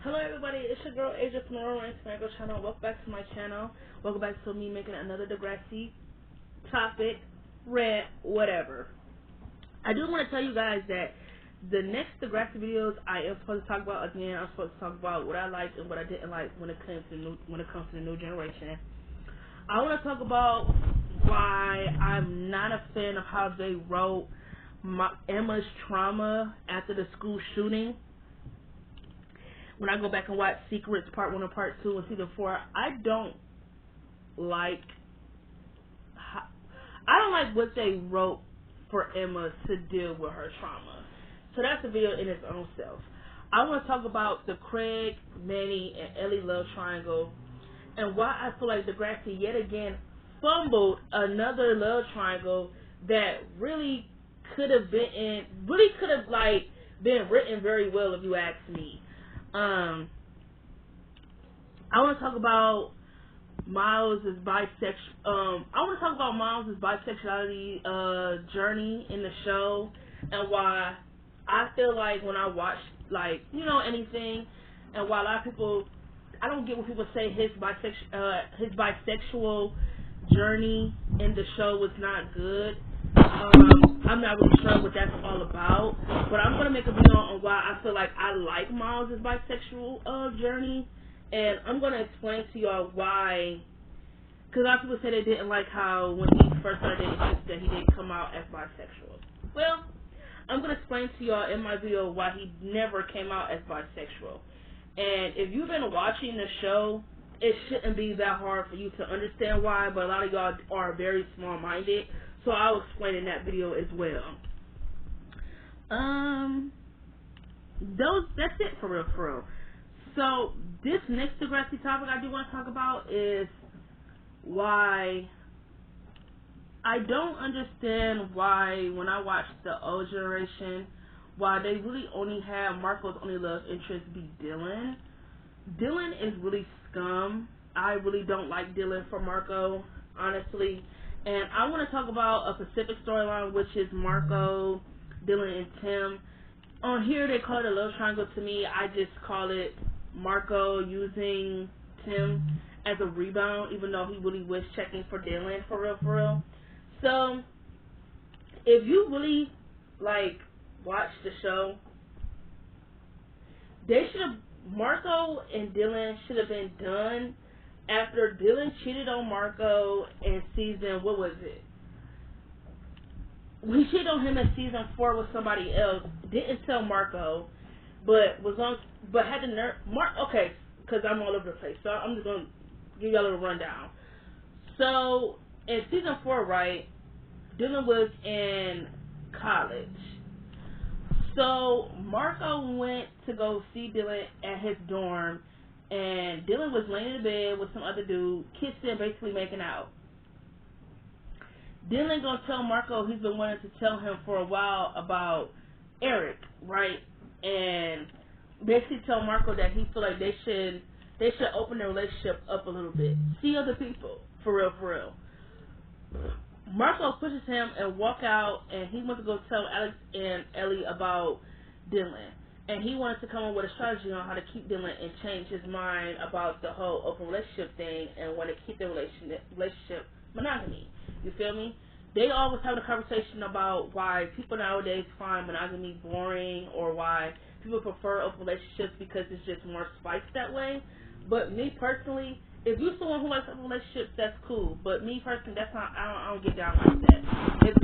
Hello everybody, it's your girl Asia from the Rant channel. Welcome back to my channel. Welcome back to me making another Degrassi topic, rant, whatever. I do want to tell you guys that the next Degrassi videos I am supposed to talk about again. I'm supposed to talk about what I liked and what I didn't like when it comes to the new generation. I want to talk about why I'm not a fan of how they wrote Emma's trauma after the school shooting. When I go back and watch Secrets Part 1 and Part 2 and Season 4, I don't like what they wrote for Emma to deal with her trauma. So that's a video in its own self. I want to talk about the Craig, Manny, and Ellie love triangle and why I feel like Degrassi yet again fumbled another love triangle that really could have been written very well if you ask me. I want to talk about Miles' bisexuality journey in the show, and why I feel like when I watch anything, and why a lot of people, I don't get when people say his bisexual journey in the show was not good. I'm not really sure what that's all about, but I'm gonna make a video on why I feel like I like Miles' bisexual journey, and I'm gonna explain to y'all why. Because a lot of people say they didn't like how when he first started dating that he didn't come out as bisexual. Well, I'm gonna explain to y'all in my video why he never came out as bisexual. And if you've been watching the show, it shouldn't be that hard for you to understand why, but a lot of y'all are very small-minded. So I'll explain in that video as well. That's it for real. So this next Degrassi topic I do want to talk about is why I don't understand why when I watch the old generation, why they really only have Marco's only love interest be Dylan. Dylan is really scum. I really don't like Dylan for Marco, honestly. And I want to talk about a specific storyline, which is Marco, Dylan, and Tim. On here, they call it a love triangle. To me, I just call it Marco using Tim as a rebound, even though he really was checking for Dylan, for real. So, if you really, watch the show, Marco and Dylan should have been done after Dylan cheated on Marco in season, what was it? He cheated on him in season 4 with somebody else. Didn't tell Marco, but had the nerve. Okay, because I'm all over the place, so I'm just gonna give y'all a little rundown. So in season 4, right, Dylan was in college. So Marco went to go see Dylan at his dorm, and Dylan was laying in bed with some other dude, kissing, basically making out. Dylan gonna tell Marco he's been wanting to tell him for a while about Eric, right? And basically tell Marco that he feel like they should open their relationship up a little bit, see other people, for real. Marco pushes him and walk out, and he wants to go tell Alex and Ellie about Dylan. And he wanted to come up with a strategy on how to keep Dylan and change his mind about the whole open relationship thing and want to keep the relationship monogamy. You feel me? They always have a conversation about why people nowadays find monogamy boring, or why people prefer open relationships because it's just more spice that way. But me personally, if you're someone who likes open relationships, that's cool. But me personally, that's not. I don't get down like that. If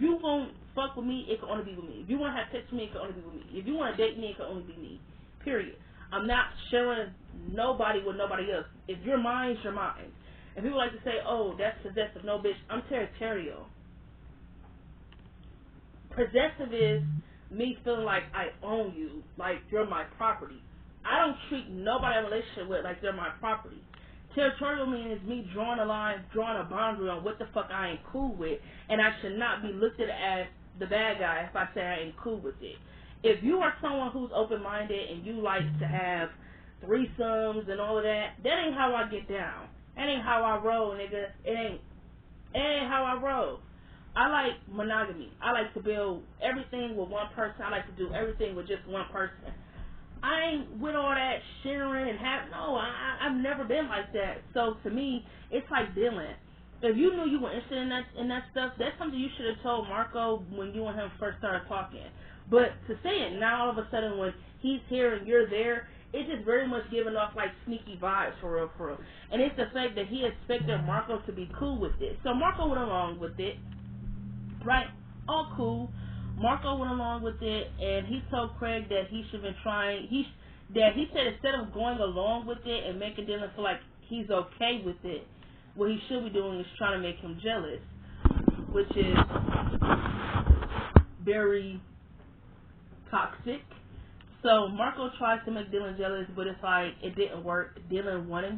you won't fuck with me, it can only be with me. If you want to have sex with me, it can only be with me. If you want to date me, it can only be me. Period. I'm not sharing nobody with nobody else. If you're mine, you're mine. And people like to say, "Oh, that's possessive." No, bitch, I'm territorial. Possessive is me feeling like I own you, like you're my property. I don't treat nobody in a relationship with like they're my property. Territorial means me drawing a line, drawing a boundary on what the fuck I ain't cool with, and I should not be looked at as the bad guy if I say I ain't cool with it. If you are someone who's open-minded and you like to have threesomes and all of that, that ain't how I get down. That ain't how I roll, nigga. It ain't how I roll. I like monogamy. I like to build everything with one person. I like to do everything with just one person. I ain't with all that sharing and have. No, I've never been like that. So to me, it's like Dylan. If you knew you were interested in that stuff, that's something you should have told Marco when you and him first started talking. But to say it now, all of a sudden, when he's here and you're there, it's just very much giving off like sneaky vibes for real, for real. And it's the fact that he expected Marco to be cool with it. So Marco went along with it, right? All cool. Marco went along with it, and he told Craig that he should have been trying. That he said instead of going along with it and making Dylan feel like he's okay with it, what he should be doing is trying to make him jealous, which is very toxic. So Marco tries to make Dylan jealous, but it's like it didn't work. Dylan wanted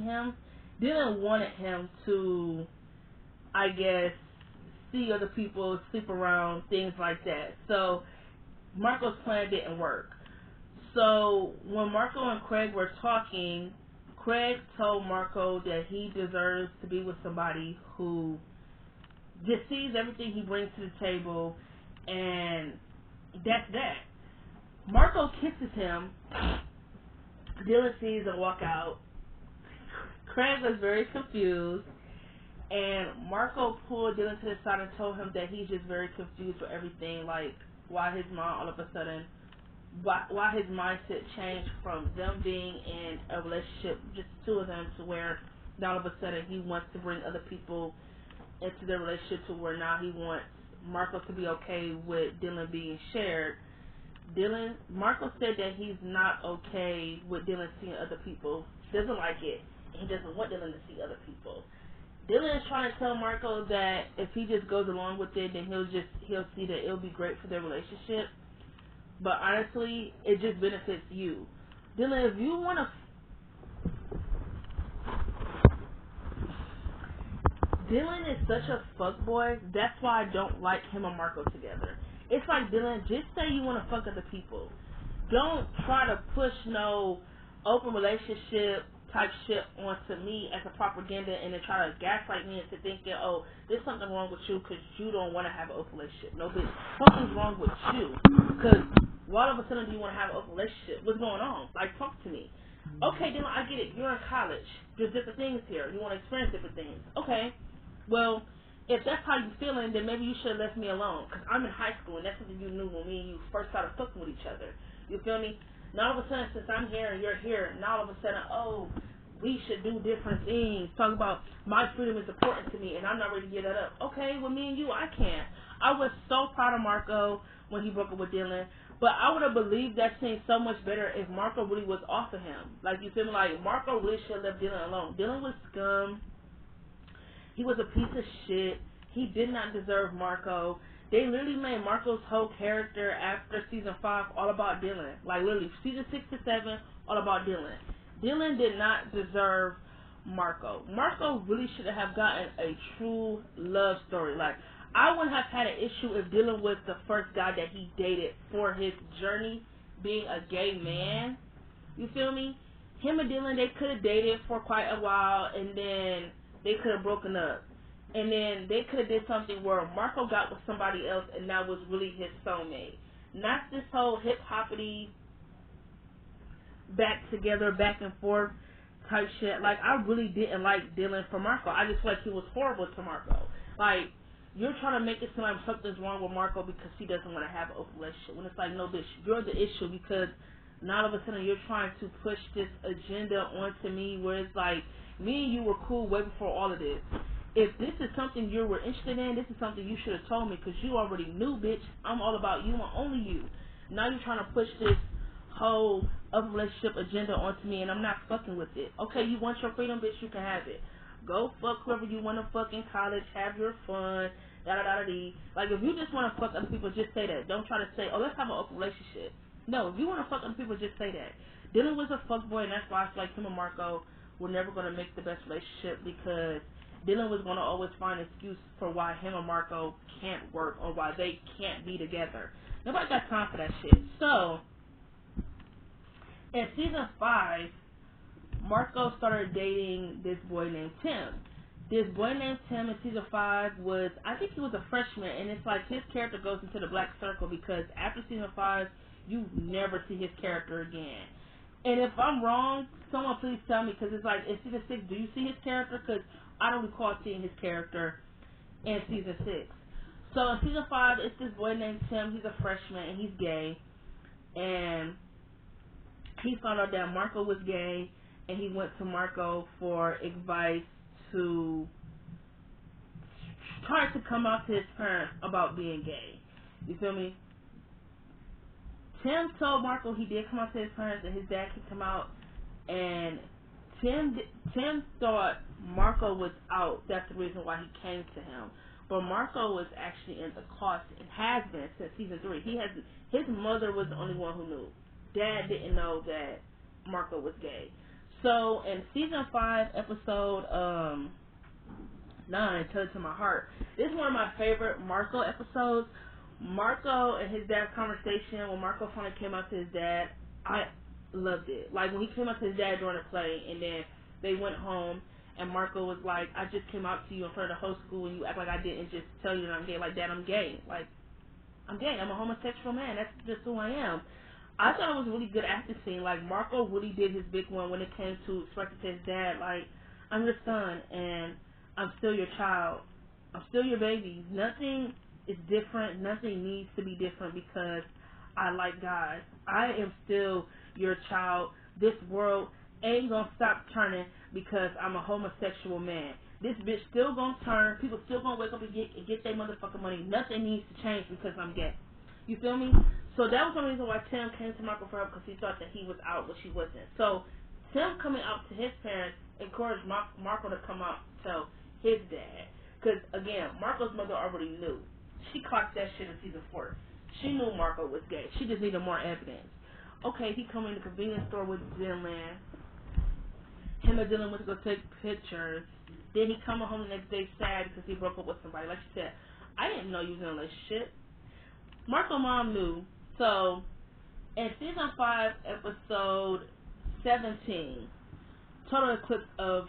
him to, I guess, see other people, sleep around, things like that. So Marco's plan didn't work. So when Marco and Craig were talking, Craig told Marco that he deserves to be with somebody who just sees everything he brings to the table, and that's that. Marco kisses him. Dylan sees and walk out. Craig was very confused, and Marco pulled Dylan to the side and told him that he's just very confused with everything, like why his mom all of a sudden, why his mindset changed from them being in a relationship, just two of them, to where now all of a sudden he wants to bring other people into their relationship, to where now he wants Marco to be okay with Dylan being shared. Marco said that he's not okay with Dylan seeing other people. Doesn't like it. He doesn't want Dylan to see other people. Dylan is trying to tell Marco that if he just goes along with it, then he'll see that it'll be great for their relationship. But honestly, it just benefits you. Dylan, if you want to... Dylan is such a fuckboy. That's why I don't like him and Marco together. It's like, Dylan, just say you want to fuck other people. Don't try to push no open relationship type shit onto me as a propaganda and then try to gaslight me into thinking, oh, there's something wrong with you because you don't want to have an open relationship. No, bitch, something's wrong with you. Because why all of a sudden do you want to have an open relationship? What's going on? Like, talk to me. Okay, Dylan, I get it. You're in college. There's different things here. You want to experience different things. Okay. Well, if that's how you're feeling, then maybe you should have left me alone. Because I'm in high school, and that's something you knew when me and you first started fucking with each other. You feel me? Now all of a sudden, since I'm here and you're here, now all of a sudden, oh, we should do different things. Talk about my freedom is important to me, and I'm not ready to give that up. Okay, well, me and you, I can't. I was so proud of Marco when he broke up with Dylan, but I would have believed that scene so much better if Marco really was off of him. Like, you feel me? Like, Marco really should have left Dylan alone. Dylan was scum. He was a piece of shit. He did not deserve Marco. They literally made Marco's whole character after season 5 all about Dylan. Like, literally, season 6 to 7, all about Dylan. Dylan did not deserve Marco. Marco really should have gotten a true love story. Like, I wouldn't have had an issue if Dylan was the first guy that he dated for his journey being a gay man. You feel me? Him and Dylan, they could have dated for quite a while, and then they could have broken up. And then they could have did something where Marco got with somebody else and that was really his soulmate. Not this whole hip-hoppity back together, back and forth type shit. Like, I really didn't like Dylan for Marco. I just felt like he was horrible to Marco. Like, you're trying to make it seem like something's wrong with Marco because he doesn't want to have an open relationship. When it's like, no, bitch, you're the issue because now all of a sudden you're trying to push this agenda onto me where it's like, me and you were cool way before all of this. If this is something you were interested in, this is something you should have told me because you already knew, bitch. I'm all about you and only you. Now you're trying to push this whole open relationship agenda onto me and I'm not fucking with it. Okay, you want your freedom, bitch, you can have it. Go fuck whoever you want to fuck in college, have your fun, da-da-da-da-dee. Like, if you just want to fuck other people, just say that. Don't try to say, oh, let's have an open relationship. No, if you want to fuck other people, just say that. Dylan was a fuckboy, and that's why I feel like him and Marco were never going to make the best relationship because Dylan was going to always find an excuse for why him and Marco can't work or why they can't be together. Nobody got time for that shit. So, in season 5, Marco started dating this boy named Tim. This boy named Tim in season 5 was, I think he was a freshman, and it's like his character goes into the black circle because after season 5, you never see his character again. And if I'm wrong, someone please tell me, because it's like, in season 6, do you see his character? Because I don't recall seeing his character in season 6. So in season 5, it's this boy named Tim. He's a freshman, and he's gay. And he found out that Marco was gay, and he went to Marco for advice to try to come out to his parents about being gay. You feel me? Tim told Marco he did come out to his parents, and his dad kicked him out. And Tim thought Marco was out. That's the reason why he came to him. But Marco was actually in the closet and has been since season 3. His mother was the only one who knew. Dad didn't know that Marco was gay. So in season 5, episode 9, Tell It to My Heart, this is one of my favorite Marco episodes. Marco and his dad's conversation, when Marco finally came out to his dad, I loved it. Like when he came out to his dad during the play, and then they went home, and Marco was like, I just came out to you in front of the whole school, and you act like I didn't just tell you that I'm gay. Like, Dad, I'm gay. Like, I'm gay. I'm a homosexual man. That's just who I am. I thought it was a really good acting scene. Like, Marco really did his big one when it came to expressing to his dad, like, I'm your son, and I'm still your child. I'm still your baby. Nothing is different. Nothing needs to be different because I like God. I am still your child. This world ain't gonna stop turning because I'm a homosexual man. This bitch still gonna turn. People still gonna wake up and get their motherfucking money. Nothing needs to change because I'm gay. You feel me? So that was the reason why Tim came to Marco for help, because he thought that he was out, which he wasn't. So Tim coming out to his parents encouraged Marco to come out to tell his dad. Because, again, Marco's mother already knew. She clocked that shit in season 4. She knew Marco was gay. She just needed more evidence. Okay, he come in the convenience store with Dylan. Him and Dylan went to go take pictures. Then he come home the next day sad because he broke up with somebody. Like she said, I didn't know you was in a relationship. Marco mom knew. So, in season 5, episode 17, Total Eclipse of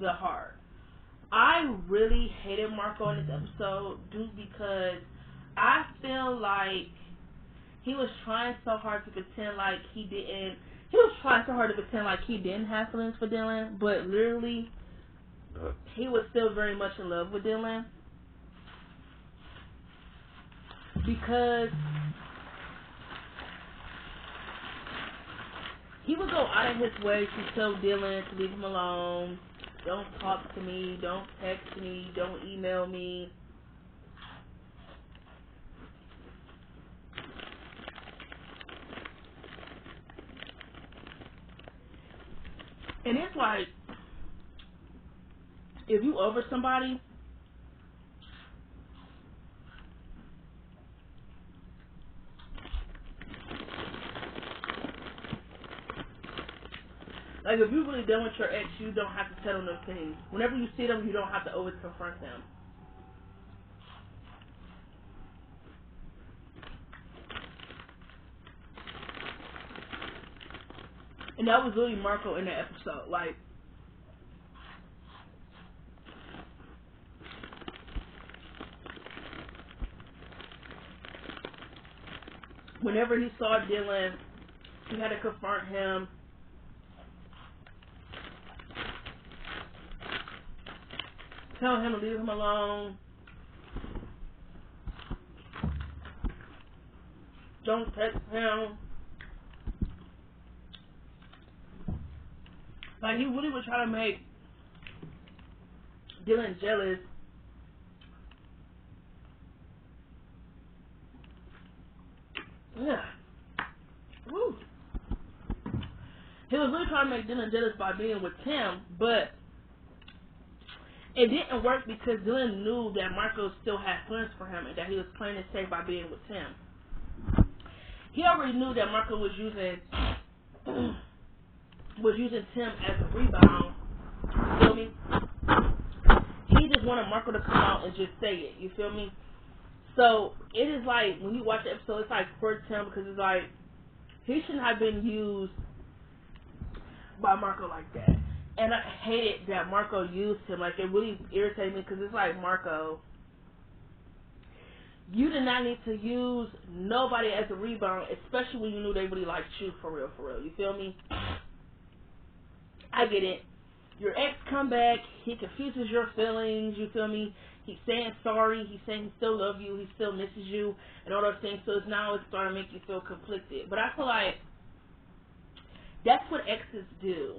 the Heart, I really hated Marco in this episode due because I feel like he was trying so hard to pretend like he didn't. He was trying so hard to pretend like he didn't have feelings for Dylan, but literally, he was still very much in love with Dylan. Because he would go out of his way to tell Dylan to leave him alone. Don't talk to me. Don't text me. Don't email me. And it's like, if you over somebody, like if you really done with your ex, you don't have to tell them those things. Whenever you see them, you don't have to always confront them. And that was really Marco in that episode. Like, whenever he saw Dylan, he had to confront him. Tell him to leave him alone. Don't text him. Like, he really was trying to make Dylan jealous. Yeah. Woo. He was really trying to make Dylan jealous by being with Tim, but it didn't work because Dylan knew that Marco still had feelings for him and that he was playing it safe by being with Tim. He already knew that Marco was using Tim as a rebound. You feel me? He just wanted Marco to come out and just say it. You feel me? So it is like, when you watch the episode, it's like for Tim, because it's like he shouldn't have been used by Marco like that. And I hated that Marco used him. Like, it really irritated me because it's like, Marco, You did not need to use nobody as a rebound, especially when you knew they really liked you for real, for real. You feel me? I get it. Your ex come back, he confuses your feelings, you feel me? He's saying sorry, he's saying he still loves you, he still misses you, and all those things. So now it's starting to make you feel conflicted. But I feel like that's what exes do.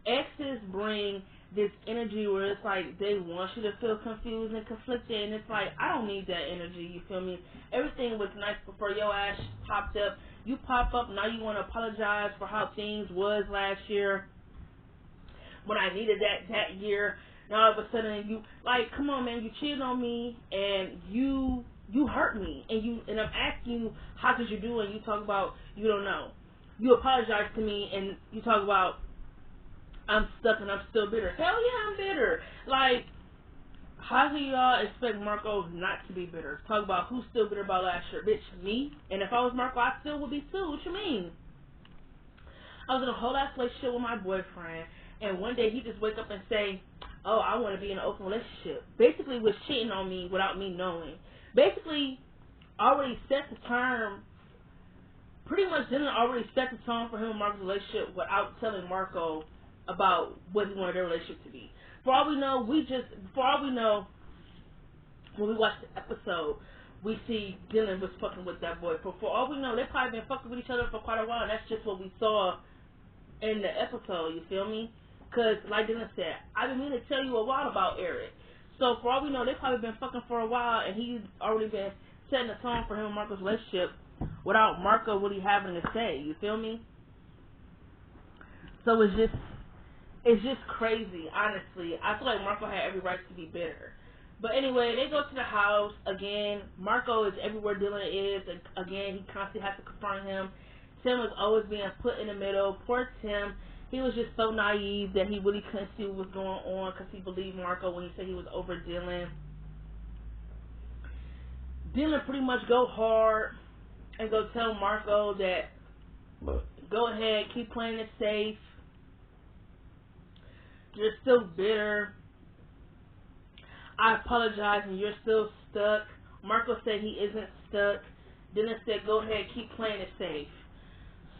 Exes bring this energy where it's like they want you to feel confused and conflicted, and it's like, I don't need that energy, you feel me? Everything was nice before your ass popped up. You pop up, now you want to apologize for how things was last year when I needed that year. Now all of a sudden you, like, come on man, you cheated on me and you hurt me, and I'm asking you how did you do, and you talk about you don't know. You apologize to me and you talk about I'm stuck and I'm still bitter. Hell yeah, I'm bitter. Like, how do y'all expect Marco not to be bitter? Talk about who's still bitter about last year. Bitch, me? And if I was Marco, I still would be too. What you mean? I was in a whole ass relationship with my boyfriend, and one day he just wake up and say, oh, I want to be in an open relationship. Basically was cheating on me without me knowing. Basically already set the term, pretty much didn't already set the tone for him and Marco's relationship without telling Marco about what he wanted their relationship to be. For all we know, when we watch the episode, we see Dylan was fucking with that boy. For all we know, they probably been fucking with each other for quite a while, and that's just what we saw in the episode, you feel me? Because, like Dylan said, I've been meaning to tell you a lot about Eric. So, for all we know, they probably been fucking for a while, and he's already been setting the tone for him and Marco's relationship without Marco really having to say, you feel me? So, it's just crazy, honestly. I feel like Marco had every right to be bitter. But anyway, they go to the house. Again, Marco is everywhere Dylan is. And again, he constantly has to confront him. Tim was always being put in the middle. Poor Tim. He was just so naive that he really couldn't see what was going on because he believed Marco when he said he was over Dylan. Dylan pretty much go hard and go tell Marco that go ahead, keep playing it safe. You're still bitter. I apologize and you're still stuck. Marco said he isn't stuck. Dylan said go ahead, keep playing it safe.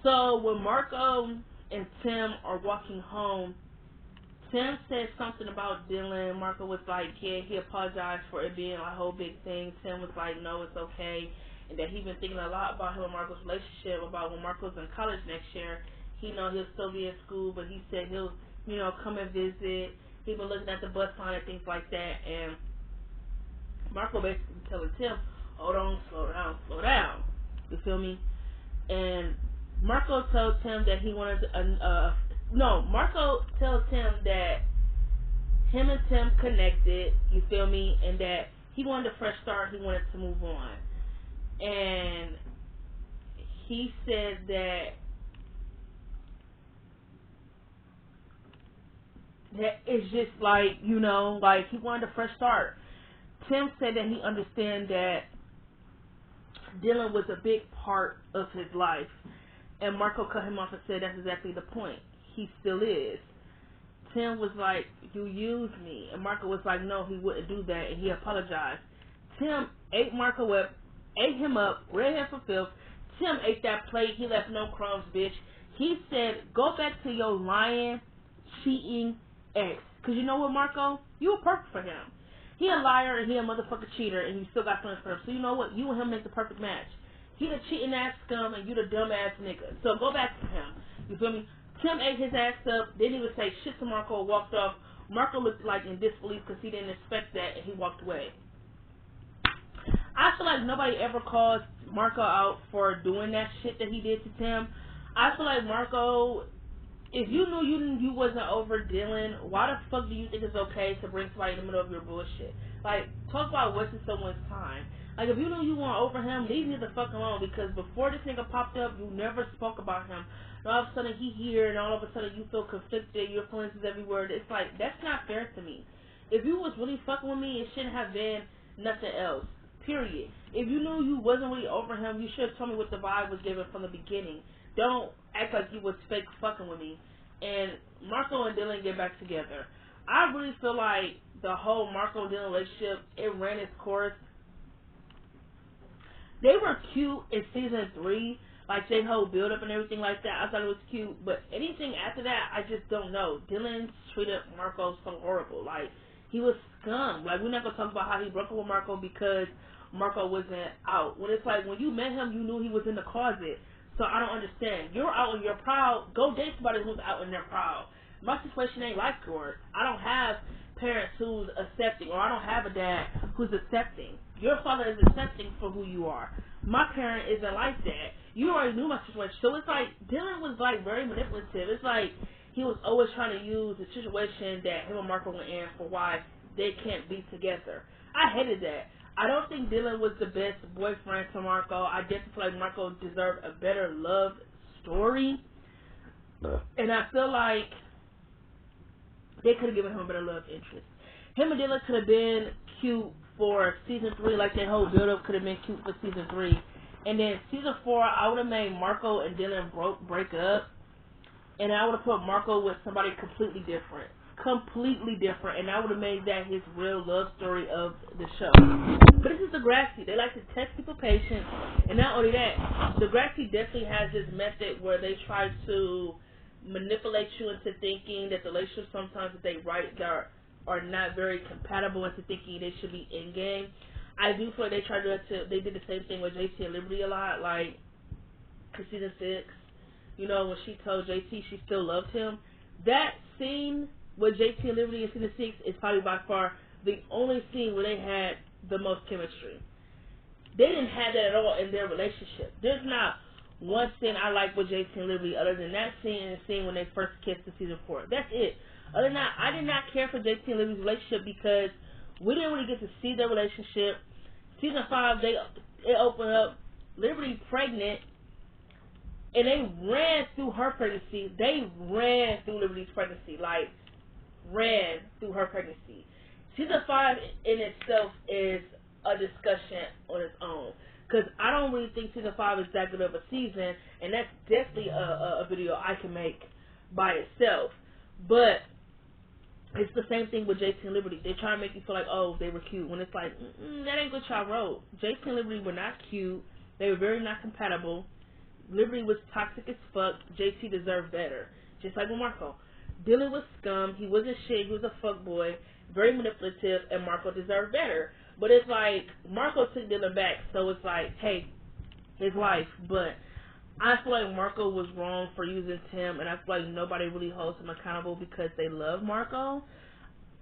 So when Marco and Tim are walking home, Tim said something about Dylan. Marco was like, yeah, he apologized for it being a whole big thing. Tim was like, no, it's okay. And that he's been thinking a lot about him and Marco's relationship, about when Marco's in college next year. He know he'll still be in school, but he said he'll, come and visit. He's been looking at the bus sign and things like that. And Marco basically telling Tim, hold on, slow down. You feel me? And Marco told Tim that he wanted Marco tells Tim that him and Tim connected, you feel me, and that he wanted a fresh start, he wanted to move on. And he said that it's just like, like he wanted a fresh start. Tim said that he understands that Dylan was a big part of his life. And Marco cut him off and said that's exactly the point. He still is. Tim was like, you used me. And Marco was like, no, he wouldn't do that. And he apologized. Tim ate Marco up, ate him up, ran him for filth. Tim ate that plate. He left no crumbs, bitch. He said, go back to your lying, cheating ex. Because you know what, Marco? You were perfect for him. He a liar and he a motherfucking cheater, and you still got feelings for him. So you know what? You and him make the perfect match. He the cheating ass scum and you the dumb ass nigga. So go back to him. You feel me? Tim ate his ass up, didn't even say shit to Marco, walked off. Marco looked like in disbelief because he didn't expect that, and he walked away. I feel like nobody ever calls Marco out for doing that shit that he did to Tim. I feel like Marco, if you knew you wasn't over Dylan, why the fuck do you think it's okay to bring somebody in the middle of your bullshit? Like, talk about wasting someone's time. Like, if you knew you weren't over him, leave me the fuck alone, because before this nigga popped up, you never spoke about him. And all of a sudden, he here, and all of a sudden, you feel conflicted, your feelings is everywhere. It's like, that's not fair to me. If you was really fucking with me, it shouldn't have been nothing else. Period. If you knew you wasn't really over him, you should have told me what the vibe was given from the beginning. Don't act like you was fake fucking with me. And Marco and Dylan get back together. I really feel like the whole Marco and Dylan relationship, it ran its course. They were cute in season 3, like their whole build up and everything like that. I thought it was cute, but anything after that, I just don't know. Dylan treated Marco so horrible. Like, he was scum. Like, we're not gonna talk about how he broke up with Marco because Marco wasn't out. When it's like, when you met him, you knew he was in the closet. So I don't understand. You're out and you're proud. Go date somebody who's out and they're proud. My situation ain't like yours. I don't have parents who's accepting, or I don't have a dad who's accepting. Your father is accepting for who you are. My parent isn't like that. You already knew my situation. So it's like, Dylan was like very manipulative. It's like he was always trying to use the situation that him and Marco went in for why they can't be together. I hated that. I don't think Dylan was the best boyfriend to Marco. I definitely feel like Marco deserved a better love story. And I feel like they could have given him a better love interest. Him and Dylan could have been cute for season 3, like that whole build up could have been cute for season 3. And then season 4, I would have made Marco and Dylan break up, and I would have put Marco with somebody completely different. And I would have made that his real love story of the show. But this is Degrassi. They like to test people's patience, and not only that, Degrassi definitely has this method where they try to manipulate you into thinking that the relationships sometimes that they write are not very compatible, into thinking they should be in game. I do feel like they did the same thing with JT and Liberty a lot, like in season 6, you know, when she told JT she still loved him. That scene with JT and Liberty in season 6 is probably by far the only scene where they had the most chemistry. They didn't have that at all in their relationship. There's not one scene I like with JT and Liberty other than that scene and the scene when they first kissed in season 4. That's it. Other than that, I did not care for JT and Liberty's relationship because we didn't really get to see their relationship. Season 5, it opened up, Liberty pregnant, and they ran through her pregnancy. They ran through Liberty's pregnancy, like, ran through her pregnancy. Season 5 in itself is a discussion on its own, because I don't really think season 5 is that good of a season, and that's definitely a video I can make by itself. But it's the same thing with JT and Liberty. They try to make you feel like, oh, they were cute, when it's like, that ain't what y'all wrote. JT and Liberty were not cute. They were very not compatible. Liberty was toxic as fuck. JT deserved better. Just like with Marco. Dylan was scum. He wasn't shit. He was a fuck boy. Very manipulative, and Marco deserved better. But it's like, Marco took Dylan back, so it's like, hey, his wife. But I feel like Marco was wrong for using Tim, and I feel like nobody really holds him accountable because they love Marco.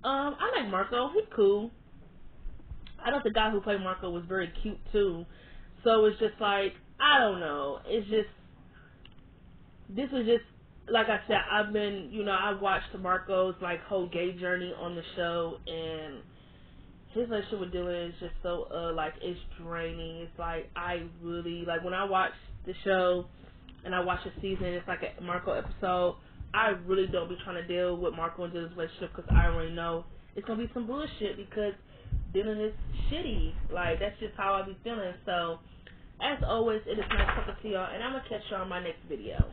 I like Marco. He's cool. I thought the guy who played Marco was very cute too. So it's just like, I don't know. It's just, this was just, like I said, I've watched Marco's like whole gay journey on the show, and his relationship with Dylan is just so like, it's draining. It's like, I really, like, when I watch the show and I watch a season, it's like a Marco episode, I really don't be trying to deal with Marco and Dylan's relationship because I already know it's gonna be some bullshit because Dylan is shitty. Like, that's just how I be feeling. So as always, it is nice talking to y'all, and I'm gonna catch y'all in my next video.